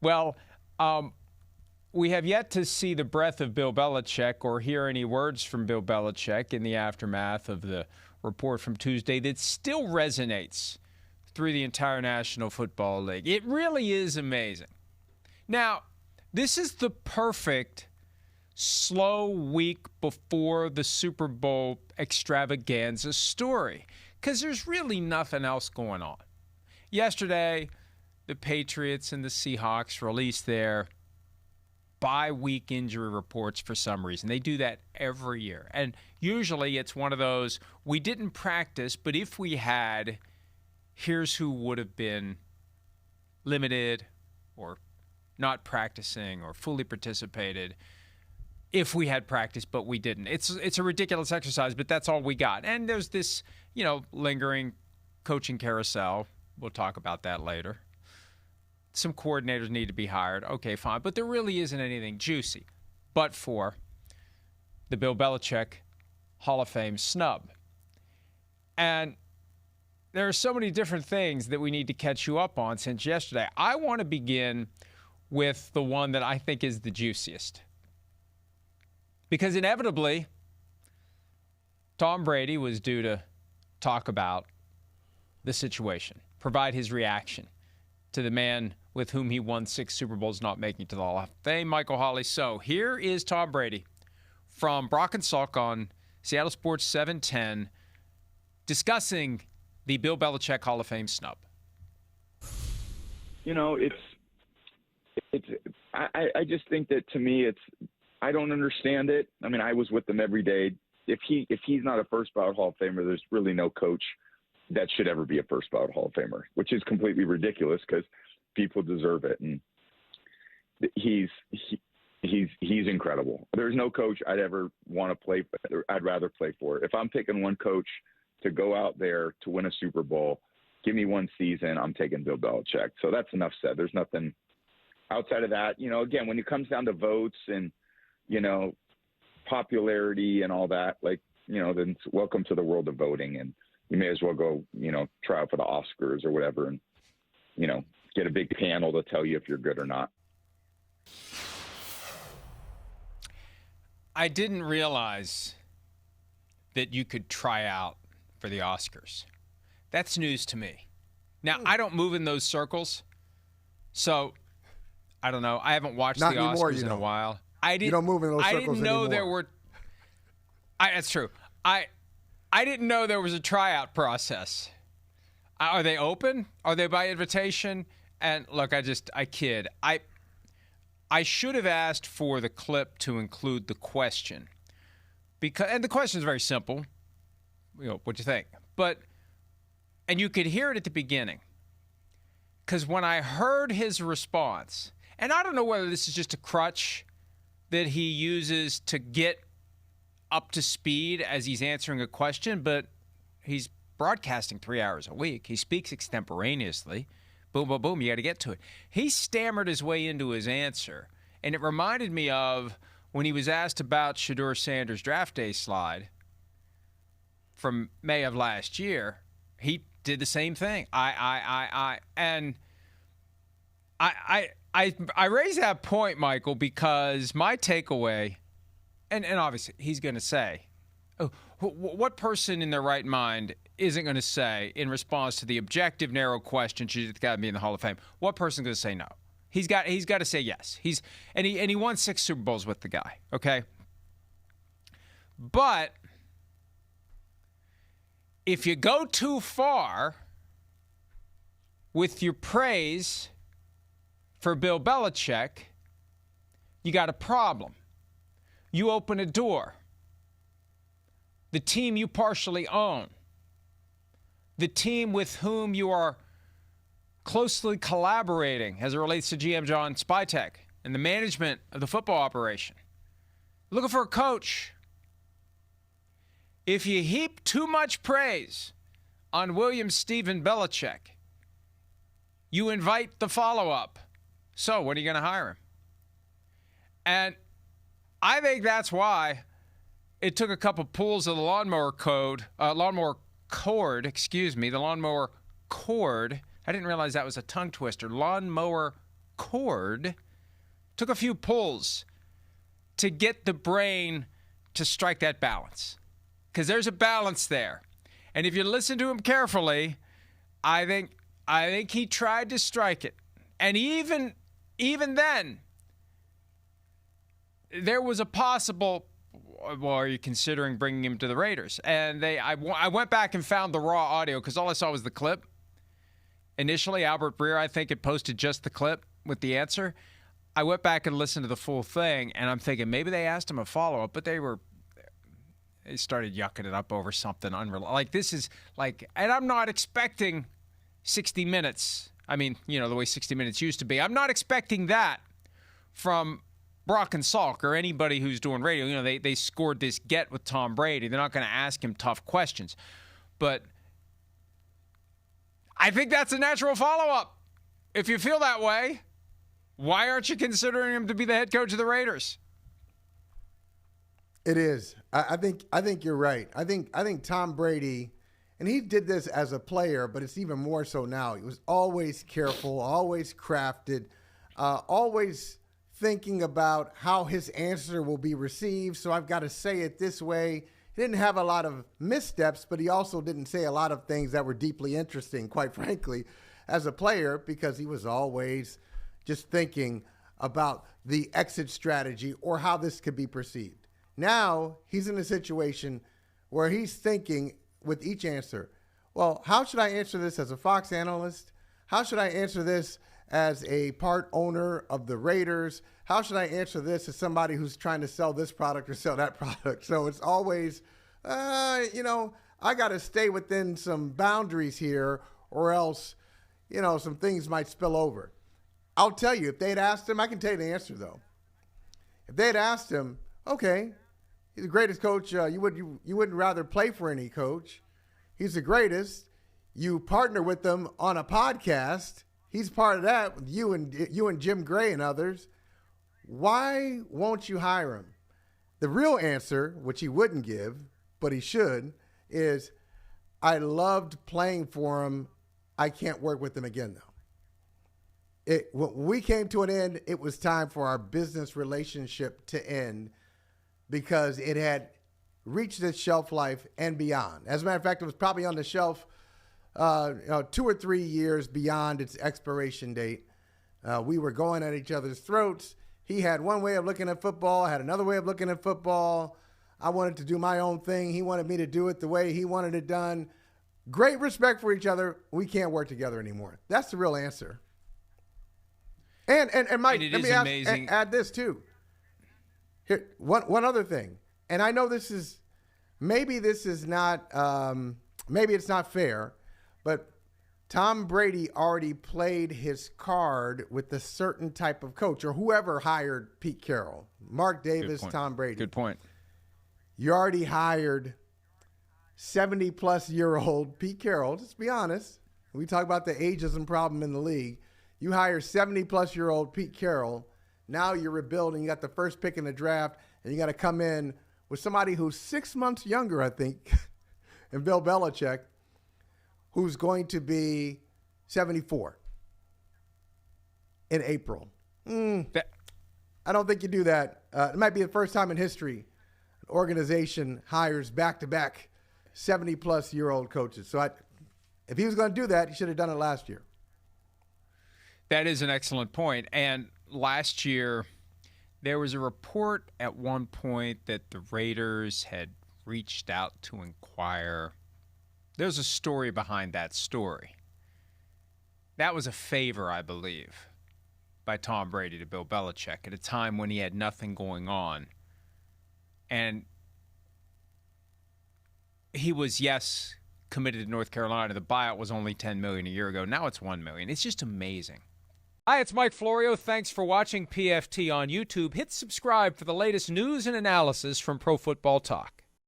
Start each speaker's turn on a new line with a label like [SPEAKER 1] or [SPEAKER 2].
[SPEAKER 1] Well, we have yet to see the breath of Bill Belichick or hear any words from Bill Belichick in the aftermath of the report from Tuesday that still resonates through the entire National Football League. It really is amazing. Now, this is the perfect slow week before the Super Bowl extravaganza story because there's really nothing else going on. Yesterday, the Patriots and the Seahawks released their bye-week injury reports for some reason. They do that every year. And usually it's one of those, we didn't practice, but if we had, here's who would have been limited or not practicing or fully participated if we had practice, but we didn't. It's a ridiculous exercise, but that's all we got. And there's this, lingering coaching carousel. We'll talk about that later. Some coordinators need to be hired. Okay, fine. But there really isn't anything juicy but for the Bill Belichick Hall of Fame snub. And there are so many different things that we need to catch you up on since yesterday. I want to begin with the one that I think is the juiciest. Because inevitably, Tom Brady was due to talk about the situation, provide his reaction to the man with whom he won 6 Super Bowls not making it to the Hall of Fame, Michael Holley. So here is Tom Brady from Brock and Salk on Seattle Sports 710 discussing the Bill Belichick Hall of Fame snub.
[SPEAKER 2] I just think that to me I don't understand it. I mean, I was with them every day. If he's not a first ballot Hall of Famer, there's really no coach that should ever be a first ballot Hall of Famer, which is completely ridiculous because people deserve it. And he's incredible. There's no coach I'd ever want to play for. I'd rather play for. If I'm picking one coach to go out there to win a Super Bowl, give me one season, I'm taking Bill Belichick. So that's enough said. There's nothing outside of that. Again, when it comes down to votes and, popularity and all that, then welcome to the world of voting. And you may as well go, try out for the Oscars or whatever and, get a big panel to tell you if you're good or not.
[SPEAKER 1] I didn't realize that you could try out for the Oscars. That's news to me. Now, I don't move in those circles, so I don't know. I haven't watched
[SPEAKER 3] Not
[SPEAKER 1] the
[SPEAKER 3] anymore,
[SPEAKER 1] Oscars in a while.
[SPEAKER 3] You don't move in those circles
[SPEAKER 1] I didn't know
[SPEAKER 3] anymore.
[SPEAKER 1] there were. That's true. I didn't know there was a tryout process. Are they open? Are they by invitation? And look, I kid. I should have asked for the clip to include the question, and the question is very simple. What do you think? And you could hear it at the beginning, because when I heard his response, and I don't know whether this is just a crutch that he uses to get up to speed as he's answering a question, but he's broadcasting 3 hours a week. He speaks extemporaneously. Boom, boom, boom, you got to get to it. He stammered his way into his answer, and it reminded me of when he was asked about Shedeur Sanders' draft day slide from May of last year. He did the same thing. And I raise that point, Michael, because my takeaway, and obviously he's going to say, what person in their right mind isn't going to say in response to the objective, narrow question, should it got to be in the Hall of Fame? What person's going to say no? He's got to say yes. He won 6 Super Bowls with the guy. Okay, but if you go too far with your praise for Bill Belichick, you got a problem. You open a door. The team you partially own, the team with whom you are closely collaborating as it relates to GM John Spytek and the management of the football operation. Looking for a coach. If you heap too much praise on William Stephen Belichick, you invite the follow-up. So, when are you going to hire him? And I think that's why it took a couple pulls of the lawnmower cord. I didn't realize that was a tongue twister. Lawnmower cord, took a few pulls to get the brain to strike that balance. Because there's a balance there. And if you listen to him carefully, I think he tried to strike it. And even then, there was a possible, well, are you considering bringing him to the Raiders? And I went back and found the raw audio because all I saw was the clip. Initially, Albert Breer, I think, had posted just the clip with the answer. I went back and listened to the full thing, and I'm thinking maybe they asked him a follow-up, but they started yucking it up over something unreal. Like, this is like, and I'm not expecting 60 minutes. I mean, you know, the way 60 Minutes used to be. I'm not expecting that from Brock and Salk or anybody who's doing radio. You know, they scored this get with Tom Brady. They're not going to ask him tough questions. But I think that's a natural follow-up. If you feel that way, why aren't you considering him to be the head coach of the Raiders?
[SPEAKER 3] It is. I think you're right. I think Tom Brady, and he did this as a player, but it's even more so now. He was always careful, always crafted, always thinking about how his answer will be received. So I've got to say it this way. He didn't have a lot of missteps, but he also didn't say a lot of things that were deeply interesting, quite frankly, as a player, because he was always just thinking about the exit strategy or how this could be perceived. Now he's in a situation where he's thinking with each answer, well, how should I answer this as a Fox analyst? How should I answer this as a part owner of the Raiders? How should I answer this as somebody who's trying to sell this product or sell that product? So it's always, I got to stay within some boundaries here or else, some things might spill over. I'll tell you, if they'd asked him, I can tell you the answer, though. If they'd asked him, okay, he's the greatest coach, you wouldn't rather play for any coach. He's the greatest. You partner with them on a podcast. He's part of that with you and Jim Gray and others. Why won't you hire him? The real answer, which he wouldn't give, but he should, is I loved playing for him. I can't work with him again, though. When we came to an end, it was time for our business relationship to end because it had reached its shelf life and beyond. As a matter of fact, it was probably on the shelf 2 or 3 years beyond its expiration date. We were going at each other's throats. He had one way of looking at football. I had another way of looking at football. I wanted to do my own thing. He wanted me to do it the way he wanted it done. Great respect for each other. We can't work together anymore. That's the real answer. And Mike, let me add this too. Here, one other thing. And I know maybe it's not fair, but Tom Brady already played his card with a certain type of coach or whoever hired Pete Carroll, Mark Davis, Tom Brady.
[SPEAKER 1] Good point.
[SPEAKER 3] You already hired 70-plus-year-old Pete Carroll. Just be honest. We talk about the ageism problem in the league. You hire 70-plus-year-old Pete Carroll. Now you're rebuilding. You got the first pick in the draft, and you got to come in with somebody who's 6 months younger, I think, and Bill Belichick, who's going to be 74 in April. I don't think you do that. It might be the first time in history an organization hires back-to-back 70-plus-year-old coaches. So if he was going to do that, he should have done it last year.
[SPEAKER 1] That is an excellent point. And last year, there was a report at one point that the Raiders had reached out to inquire. There's a story behind that story. That was a favor, I believe, by Tom Brady to Bill Belichick at a time when he had nothing going on. And he was, yes, committed to North Carolina. The buyout was only $10 million a year ago. Now it's $1 million. It's just amazing. Hi, it's Mike Florio. Thanks for watching PFT on YouTube. Hit subscribe for the latest news and analysis from Pro Football Talk.